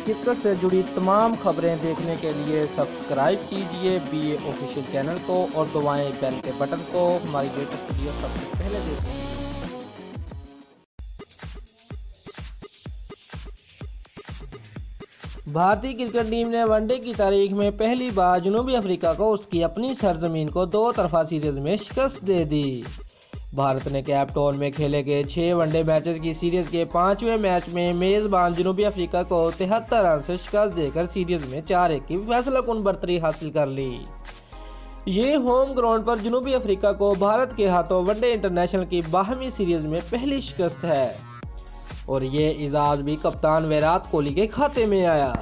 Cricket से जुड़ी तमाम खबरें देखने के लिए सब्सक्राइब कीजिए BA ऑफिशियल चैनल को और दबाएं बेल के बटन को हमारी लेटेस्ट वीडियो सबसे पहले देखें। भारतीय क्रिकेट टीम ने वनडे की तारीख में पहली बार जनूबी अफ्रीका को उसकी अपनी सरजमीन को 2 तरफा सीरीज में शिकस्त दे दी। भारत ने केप टाउन में खेले गए 6 वनडे मैचेस की सीरीज के 5वें मैच में मेजबान जनूबी अफ्रीका को 73 रन से शिकस्त देकर सीरीज में 4-1 की फैसलाकुन बढ़तरी हासिल कर ली। ये होम ग्राउंड पर जनूबी अफ्रीका को भारत के हाथों वनडे इंटरनेशनल की 12वीं सीरीज में पहली शिकस्त है और ये एजाज भी कप्तान विराट कोहली के खाते में आया।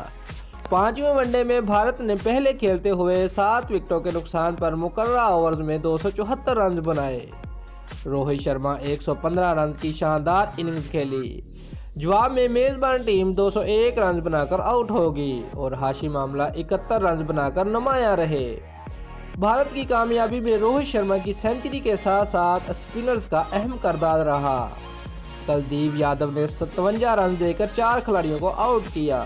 5वें वनडे में भारत ने पहले खेलते हुए 7 विकेटों के नुकसान पर मुकर्ररा ओवर्स में 274 रन बनाए। रोहित शर्मा 115 रन की शानदार इनिंग्स खेली। जवाब में मेजबान टीम 201 रन बनाकर आउट होगी और हाशिम आमला 71 रन बनाकर नुमाया रहे। भारत की कामयाबी में रोहित शर्मा की सेंचुरी के साथ साथ स्पिनर्स का अहम किरदार रहा। कुलदीप यादव ने 57 रन देकर 4 खिलाड़ियों को आउट किया।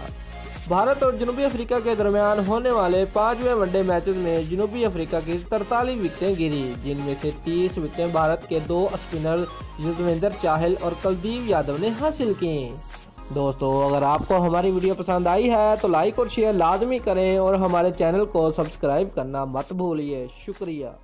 भारत और जनूबी अफ्रीका के दरमियान होने वाले 5वें वनडे मैचेस में जनूबी अफ्रीका की 43 विकेटें गिरी, जिनमें से 30 विकेटें भारत के 2 स्पिनर युजवेंद्र चाहल और कुलदीप यादव ने हासिल की। दोस्तों, अगर आपको हमारी वीडियो पसंद आई है तो लाइक और शेयर लाजमी करें और हमारे चैनल को सब्सक्राइब करना मत भूलिए। शुक्रिया।